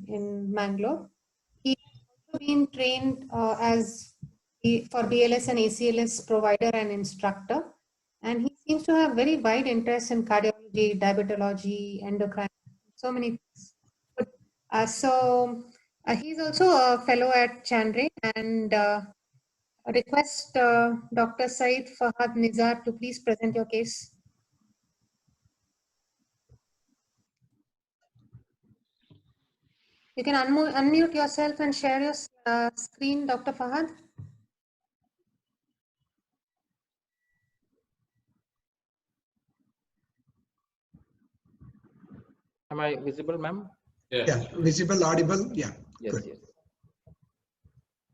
in Mangalore. He has also been trained for BLS and ACLS provider and instructor. And he seems to have very wide interest in cardiology, diabetology, endocrine, so many things. He's also a fellow at Chandray, and I request Dr. Said Fahad Nizar to please present your case. You can unmute yourself and share your screen, Dr. Fahad. Am I visible, ma'am? Yeah, visible, audible. Yeah. Yes, Good. yes.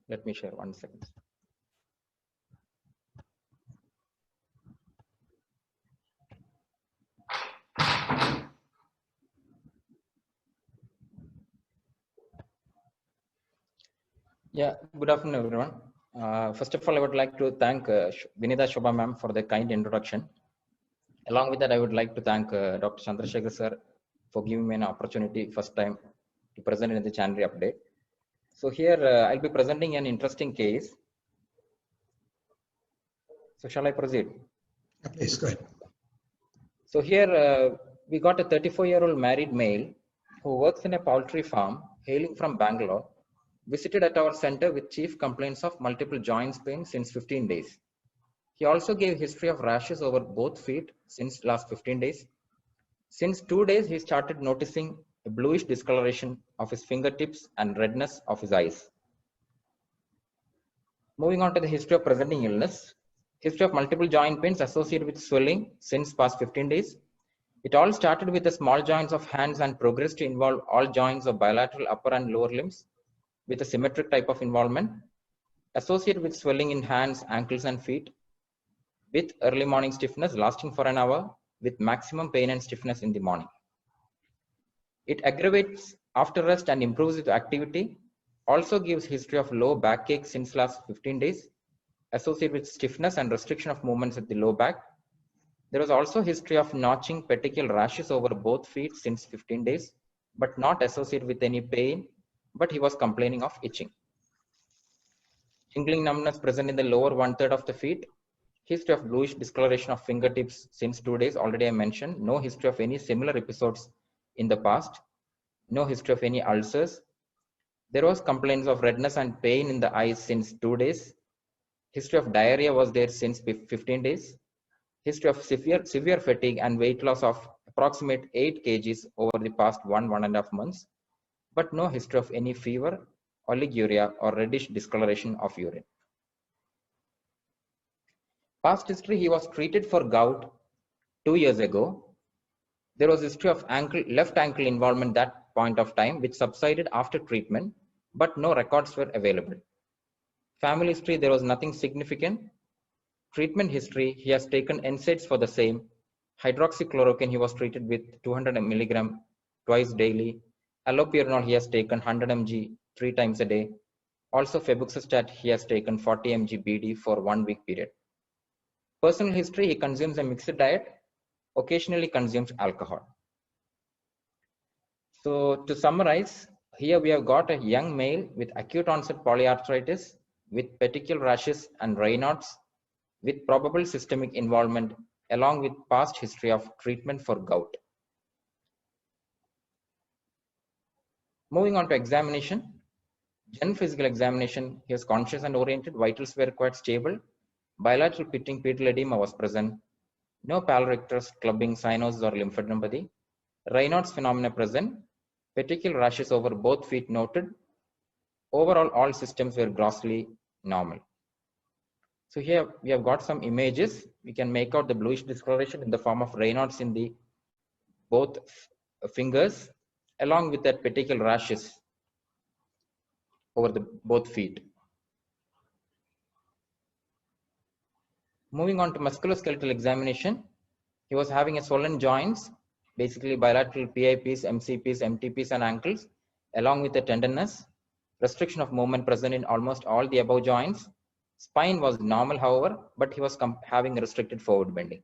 Let me share 1 second. Yeah, good afternoon, everyone. First of all, I would like to thank Vinitha Shobha ma'am for the kind introduction. Along with that, I would like to thank Dr. Chandrasekhar sir for giving me an opportunity first time to present in the Chandray update. So here I'll be presenting an interesting case. So shall I proceed? Yeah, please go ahead. So here we got a 34-year-old married male who works in a poultry farm hailing from Bangalore, visited at our center with chief complaints of multiple joints pain since 15 days. He also gave history of rashes over both feet since last 15 days. Since 2 days, he started noticing a bluish discoloration of his fingertips and redness of his eyes. Moving on to the history of presenting illness. History of multiple joint pains associated with swelling since past 15 days. It all started with the small joints of hands and progressed to involve all joints of bilateral upper and lower limbs with a symmetric type of involvement. Associated with swelling in hands, ankles and feet with early morning stiffness lasting for an hour with maximum pain and stiffness in the morning. It aggravates after rest and improves with activity. Also gives history of low backache since last 15 days, associated with stiffness and restriction of movements at the low back. There was also history of notching petechial rashes over both feet since 15 days, but not associated with any pain, but he was complaining of itching. Tingling numbness present in the lower 1/3 of the feet. History of bluish discoloration of fingertips since 2 days, already I mentioned. No history of any similar episodes in the past. No history of any ulcers. There was complaints of redness and pain in the eyes since 2 days. History of diarrhea was there since 15 days. History of severe fatigue and weight loss of approximate 8 kgs over the past 1.5 months, but no history of any fever, oliguria, or reddish discoloration of urine. Past history, he was treated for gout 2 years ago. There was history of left ankle involvement that point of time, which subsided after treatment, but no records were available. Family history, there was nothing significant. Treatment history, he has taken NSAIDs for the same. Hydroxychloroquine, he was treated with 200 mg twice daily. Allopurinol, he has taken 100 mg 3 times a day. Also febuxostat, he has taken 40 mg BD for 1 week period. Personal history, he consumes a mixed diet, occasionally consumes alcohol. So to summarize, here we have got a young male with acute onset polyarthritis with petechial rashes and Raynaud's with probable systemic involvement along with past history of treatment for gout. Moving on to examination. General physical examination, he was conscious and oriented, vitals were quite stable. Bilateral pitting pedal edema was present. No pallor-icterus, clubbing, cyanosis or lymphadenopathy. Raynaud's phenomena present. Petechial rashes over both feet noted. Overall, all systems were grossly normal. So here we have got some images. We can make out the bluish discoloration in the form of Raynaud's in the both fingers, along with that petechial rashes over the both feet. Moving on to musculoskeletal examination, he was having a swollen joints, basically bilateral PIPs, MCPs, MTPs, and ankles, along with a tenderness, restriction of movement present in almost all the above joints. Spine was normal, however, but he was having restricted forward bending.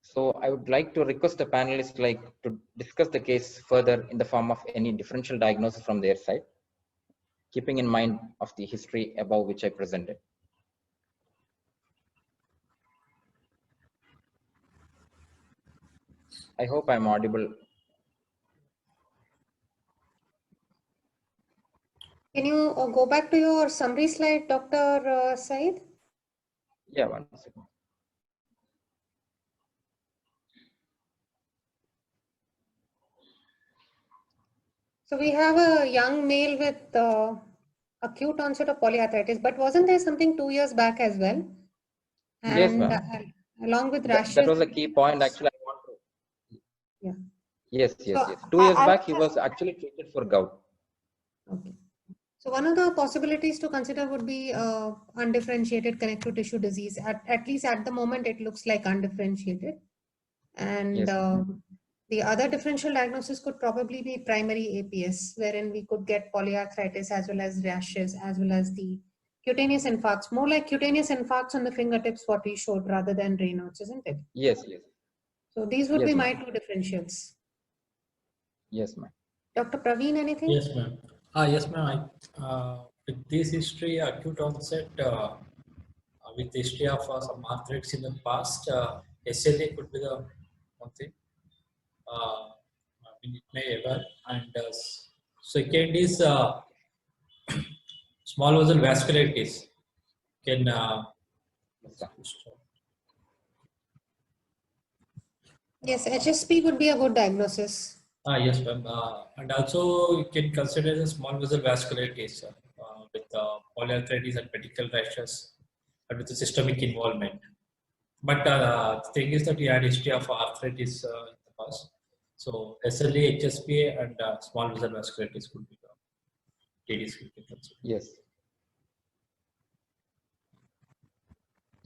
So I would like to request the panelists to discuss the case further in the form of any differential diagnosis from their side, keeping in mind of the history above which I presented. I hope I'm audible. Can you go back to your summary slide, Dr. Said? Yeah, one second. So we have a young male with acute onset of polyarthritis, but wasn't there something 2 years back as well? Yes, And ma'am. along with That rashes. was a key point actually I want to. Yeah. Yes. So 2 years I back, he just- was actually treated for gout. Okay. So one of the possibilities to consider would be undifferentiated connective tissue disease. At least at the moment, it looks like undifferentiated. And Yes. the other differential diagnosis could probably be primary APS, wherein we could get polyarthritis as well as rashes, as well as the cutaneous infarcts, more like cutaneous infarcts on the fingertips, what we showed rather than Raynaud's, isn't it? Yes. So these would Yes, be ma'am. my two differentials. Yes, ma'am. Dr. Praveen, anything? Yes, ma'am. Yes, ma'am. With this history, acute onset, with history of some arthritis in the past, SLA could be the one thing. I mean, it may ever. And second is small vessel vasculitis. Can Yes, sir. Yes, HSP would be a good diagnosis. yes, ma'am. And also you can consider the small vessel vasculitis with polyarthritis and pedicle rashes and with the systemic involvement. But the thing is that he had history of arthritis in the past. So SLA, HSPA, and small vessel vasculitis could be the TDs we can consider. Yes.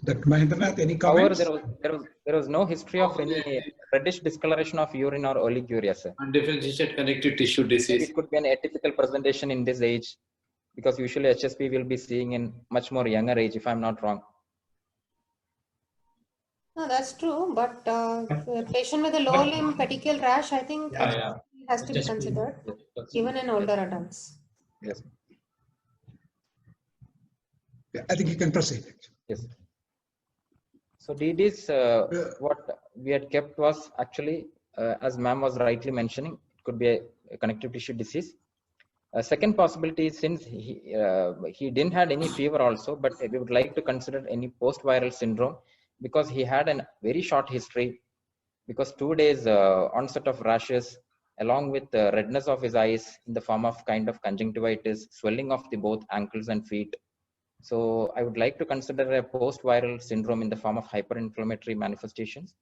Dr. Mahendranath, any However, comments? there was no history of any reddish discoloration of urine or oliguria, sir. Undifferentiated connective tissue disease. It could be an atypical presentation in this age, because usually HSP will be seeing in much more younger age, if I'm not wrong. No, that's true. But the patient with a low limb petechial rash, I think Yeah. has to be HSP. considered, Yes. even in older adults. Yes. Yeah, I think you can proceed. Yes. So DDs, what we had kept was actually, as ma'am was rightly mentioning, it could be a connective tissue disease. Second possibility is, since he didn't had any fever also, but we would like to consider any post-viral syndrome, because he had a very short history, because 2 days onset of rashes, along with the redness of his eyes in the form of kind of conjunctivitis, swelling of the both ankles and feet. So I would like to consider a post-viral syndrome in the form of hyperinflammatory manifestations.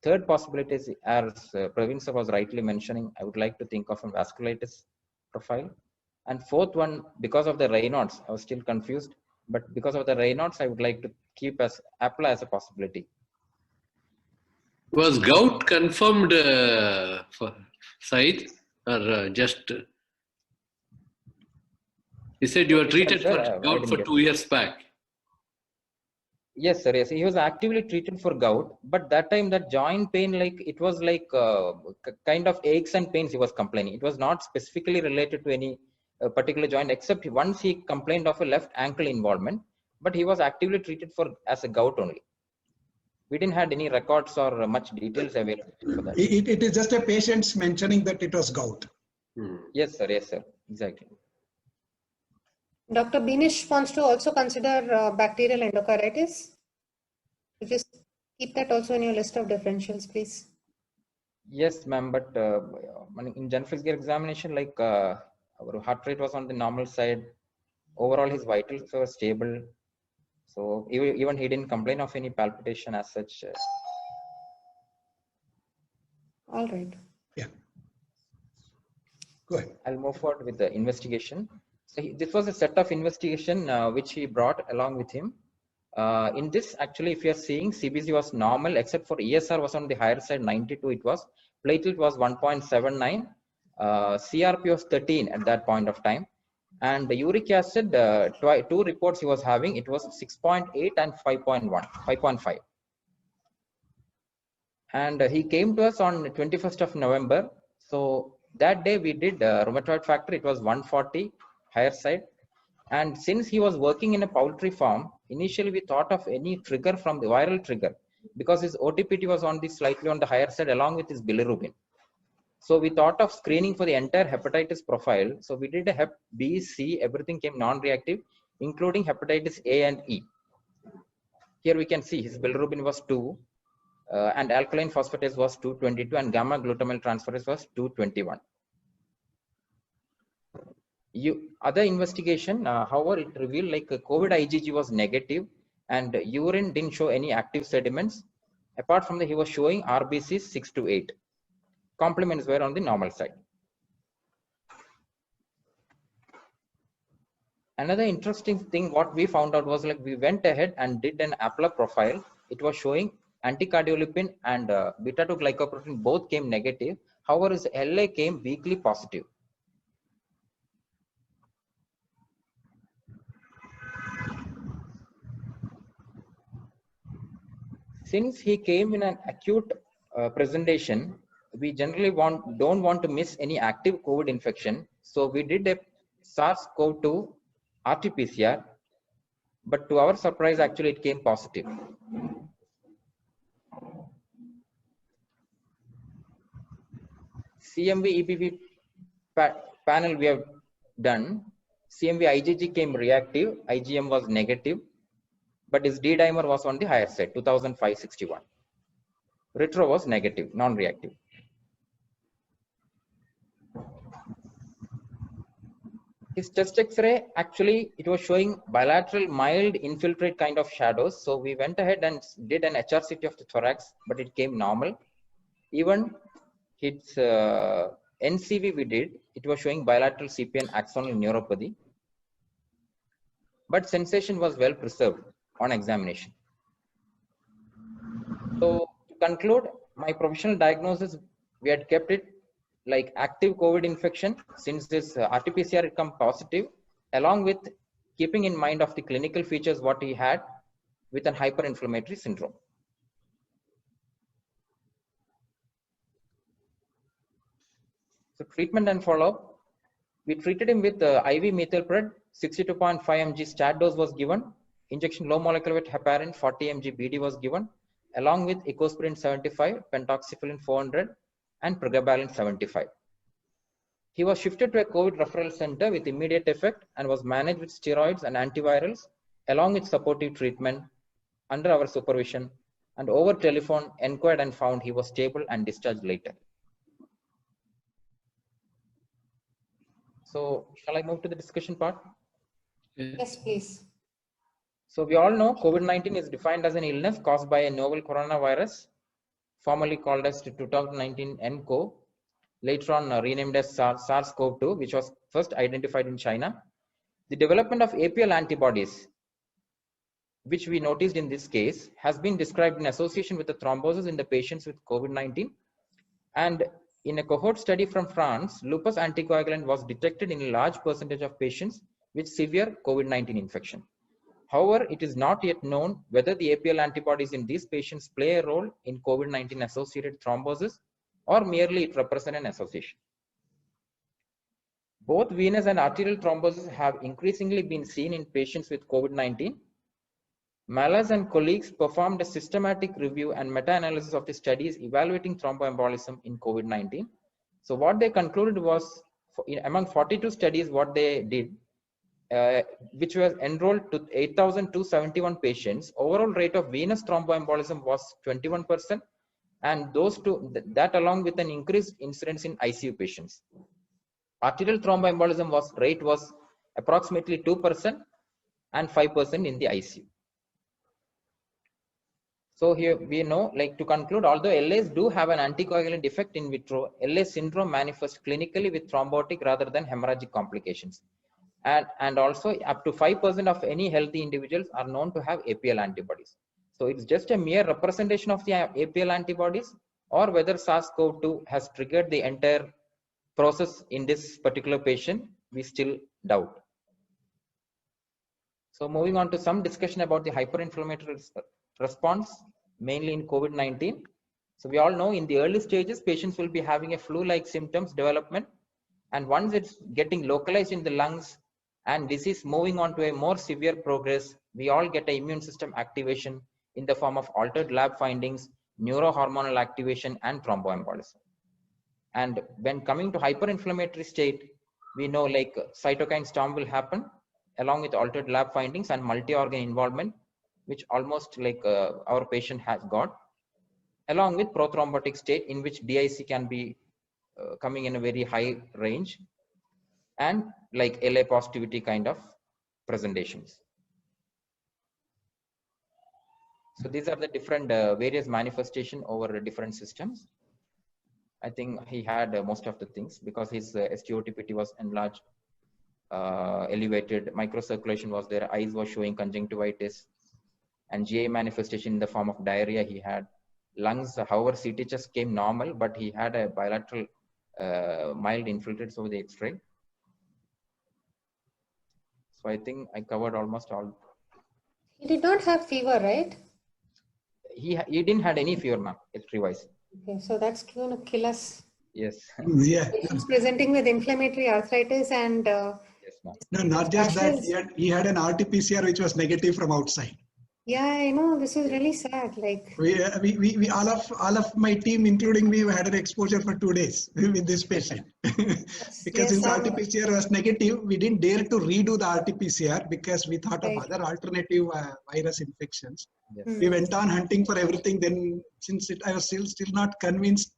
Third possibility is, as Praveen sir was rightly mentioning, I would like to think of a vasculitis profile. And fourth one, because of the Raynaud's, I was still confused, but because of the Raynaud's, I would like to keep as apply as a possibility. Was gout confirmed for Said, or just? He said you were treated Sir, for I gout didn't for get 2 years back. Yes, sir. Yes, he was actively treated for gout, but that time that joint pain, it was kind of aches and pains he was complaining. It was not specifically related to any particular joint, except once he complained of a left ankle involvement, but he was actively treated for as a gout only. We didn't had any records or much details available for that. It is just a patient mentioning that it was gout. Yes, sir. Yes, sir. Exactly. Dr. Binish wants to also consider bacterial endocarditis. So just keep that also in your list of differentials, please. Yes, ma'am. But in general physical examination, our heart rate was on the normal side. Overall, his vitals were stable. So even he didn't complain of any palpitation as such. All right. Yeah. Go ahead. I'll move forward with the investigation. So this was a set of investigation which he brought along with him. In this, actually, if you are seeing, CBC was normal, except for ESR was on the higher side, 92 it was. Platelet was 1.79. CRP was 13 at that point of time. And the uric acid, two reports he was having, it was 6.8 and 5.1, 5.5. And he came to us on 21st of November. So that day we did rheumatoid factor. It was 140 higher side. And since he was working in a poultry farm, initially we thought of any trigger from the viral trigger because his OTPT was on the slightly on the higher side along with his bilirubin. So we thought of screening for the entire hepatitis profile. So we did a Hep B, C, everything came non-reactive, including hepatitis A and E. Here we can see his bilirubin was 2, and alkaline phosphatase was 222, and gamma glutamyl transferase was 221. Other investigation, however, it revealed like COVID IgG was negative, and urine didn't show any active sediments. Apart from that, he was showing RBC 6 to 8. Complements were on the normal side. Another interesting thing what we found out was like we went ahead and did an APLA profile. It was showing anticardiolipin and beta-2 glycoprotein both came negative. However, his LA came weakly positive. Since he came in an acute presentation, we generally don't want to miss any active COVID infection. So we did a SARS-CoV-2 RT-PCR, but to our surprise, actually it came positive. CMV EBV panel we have done. CMV IgG came reactive, IgM was negative, but his D-dimer was on the higher side, 2561. Retro was negative, non-reactive. His chest X-ray, actually, it was showing bilateral mild infiltrate kind of shadows. So we went ahead and did an HRCT of the thorax, but it came normal. Even its NCV we did, it was showing bilateral CPN axonal neuropathy. But sensation was well preserved on examination. So to conclude, my professional diagnosis, we had kept it like active COVID infection since this RT-PCR had come positive, along with keeping in mind of the clinical features what he had with an hyperinflammatory syndrome. So treatment and follow-up, we treated him with IV methylpred, 62.5 mg stat dose was given, injection low molecular weight heparin 40 mg BD was given, along with ecosprin 75, pentoxifylline 400, and pregabalin 75. He was shifted to a COVID referral center with immediate effect and was managed with steroids and antivirals, along with supportive treatment under our supervision, and over telephone inquired and found he was stable and discharged later. So shall I move to the discussion part? Yes, please. So we all know COVID-19 is defined as an illness caused by a novel coronavirus, formerly called as 2019 nCoV, later on renamed as SARS-CoV-2, which was first identified in China. The development of APL antibodies, which we noticed in this case, has been described in association with the thrombosis in the patients with COVID-19. And in a cohort study from France, lupus anticoagulant was detected in a large percentage of patients with severe COVID-19 infection. However, it is not yet known whether the APL antibodies in these patients play a role in COVID-19 associated thrombosis or merely it represents an association. Both venous and arterial thrombosis have increasingly been seen in patients with COVID-19. Malas and colleagues performed a systematic review and meta-analysis of the studies evaluating thromboembolism in COVID-19. So what they concluded was, among 42 studies, what they did, which was enrolled to 8,271 patients, overall rate of venous thromboembolism was 21%, and those two, that along with an increased incidence in ICU patients. Arterial thromboembolism rate was approximately 2% and 5% in the ICU. So here we know, like to conclude, although LAs do have an anticoagulant effect in vitro, LA syndrome manifests clinically with thrombotic rather than hemorrhagic complications. And also up to 5% of any healthy individuals are known to have APL antibodies. So it's just a mere representation of the APL antibodies, or whether SARS-CoV-2 has triggered the entire process in this particular patient, we still doubt. So moving on to some discussion about the hyperinflammatory response, mainly in COVID-19. So we all know in the early stages, patients will be having a flu-like symptoms development. And once it's getting localized in the lungs and disease moving on to a more severe progress, we all get an immune system activation in the form of altered lab findings, neurohormonal activation, and thromboembolism. And when coming to hyperinflammatory state, we know like cytokine storm will happen along with altered lab findings and multi-organ involvement, which almost like our patient has got, along with prothrombotic state in which DIC can be coming in a very high range, and like LA positivity kind of presentations. So these are the different various manifestation over different systems. I think he had most of the things because his SGOTPT was enlarged, elevated, microcirculation was there, eyes was showing conjunctivitis, and GI manifestation in the form of diarrhea he had. Lungs, however, CT chest came normal, but he had a bilateral mild infiltrates over the X-ray. So I think I covered almost all. He did not have fever, right? He didn't had any fever, ma'am, X-ray wise. Okay, so that's going to kill us. Yes. Yeah. Patients presenting with inflammatory arthritis and Yes, ma'am. No, not just that. Rashes. He had an RT-PCR which was negative from outside. yeah, I know this is really sad. Like, We all of my team, including me, had an exposure for 2 days with this patient. Because yes, his I'm- RT-PCR was negative, we didn't dare to redo the RT-PCR because we thought Right. of other alternative virus infections. Yes. We went on hunting for everything. Then, since I was still not convinced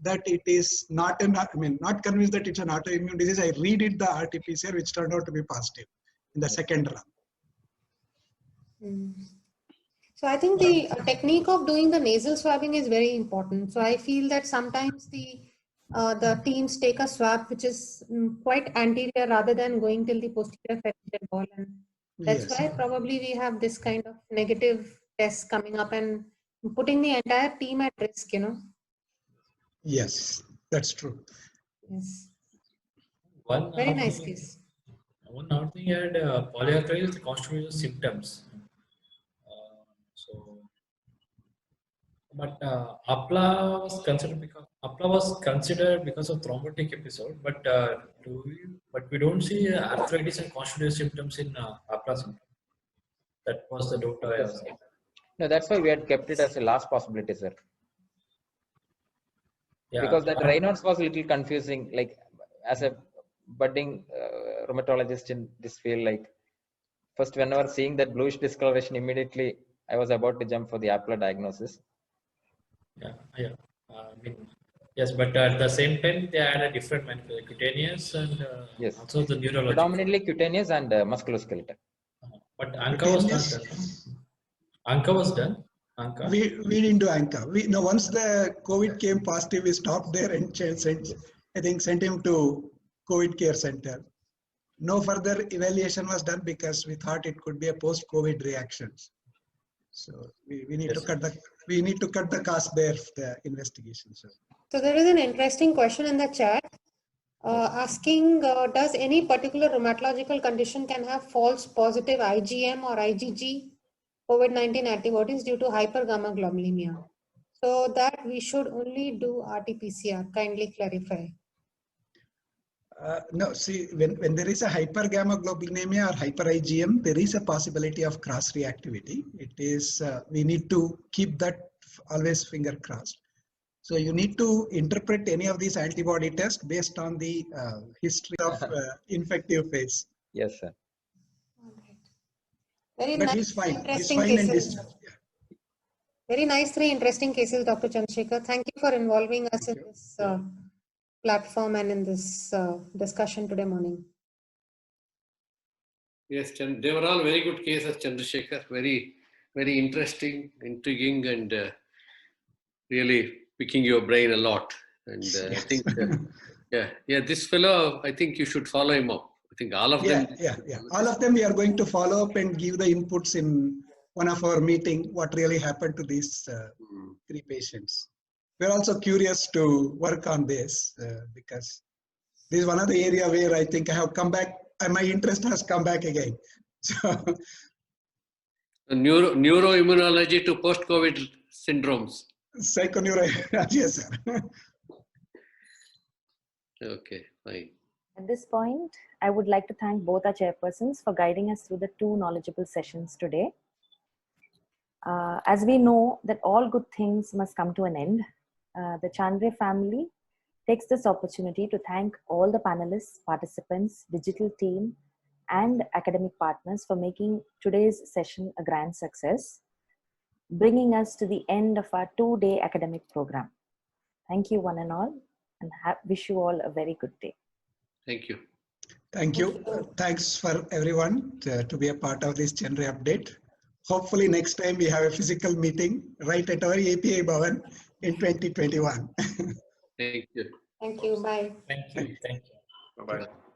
that it is not not convinced that it's an autoimmune disease, I redid the RT-PCR, which turned out to be positive in the second run. Mm. So I think the technique of doing the nasal swabbing is very important. So I feel that sometimes the teams take a swab which is quite anterior rather than going till the posterior phalangeal wall, and that's Yes. why probably we have this kind of negative tests coming up and putting the entire team at risk. Yes, that's true. Yes, One very other nice thing- case. One other thing, had polyarthritis with constitutive symptoms. But APLA was considered because of thrombotic episode. But we don't see arthritis and constitutive symptoms in APLA symptom. That was the doubt I was having. No, that's why we had kept it as a last possibility, sir. Yeah, Because that Raynaud's was a little confusing. Like as a budding rheumatologist in this field, like first whenever seeing that bluish discoloration, immediately I was about to jump for the APLA diagnosis. yeah. Yes, but at the same time, they had a different manifestation, cutaneous and Yes. also the neurological. Predominantly cutaneous and musculoskeletal. But ANCA was not done. ANCA was done. ANCA. We didn't do ANCA. Once the COVID came positive, we stopped there and sent him to COVID care center. No further evaluation was done because we thought it could be a post-COVID reactions. So we need to cut the cost there for the investigation. So there is an interesting question in the chat asking, does any particular rheumatological condition can have false positive IgM or IgG COVID-19 antibodies due to hypergammaglobulinemia? So that we should only do RT-PCR. Kindly clarify. No, see, when there is a hypergammaglobulinemia or hyper IgM, there is a possibility of cross reactivity. It is, we need to keep that always finger crossed. So you need to interpret any of these antibody tests based on the history of infective phase. Yes, sir. All right. Very But nice, he's fine. He's interesting fine and cases. discharged. Yeah. Very nice, 3 interesting cases, Dr. Chandrasekhar. Thank you for involving us in this platform and in this discussion today morning. Yes, they were all very good cases, Chandrasekhar. Very, very interesting, intriguing, and really picking your brain a lot. And I think, this fellow, I think you should follow him up. I think all of them. Yeah. All of them we are going to follow up and give the inputs in one of our meeting, what really happened to these 3 patients. We're also curious to work on this because this is one of the area where I think I have come back and my interest has come back again. So Neuroimmunology to post-COVID syndromes. Psychoneurology, sir. Okay, fine. At this point, I would like to thank both our chairpersons for guiding us through the two knowledgeable sessions today. As we know that all good things must come to an end, the Chandre family takes this opportunity to thank all the panelists, participants, digital team, and academic partners for making today's session a grand success, bringing us to the end of our 2-day academic program. Thank you one and all, and wish you all a very good day. Thank you. Thank you. Thanks for everyone to be a part of this Chandre update. Hopefully next time we have a physical meeting right at our API Bhavan in 2021. Thank you. Thank you. Bye. Thank you. Thank you. Bye-bye.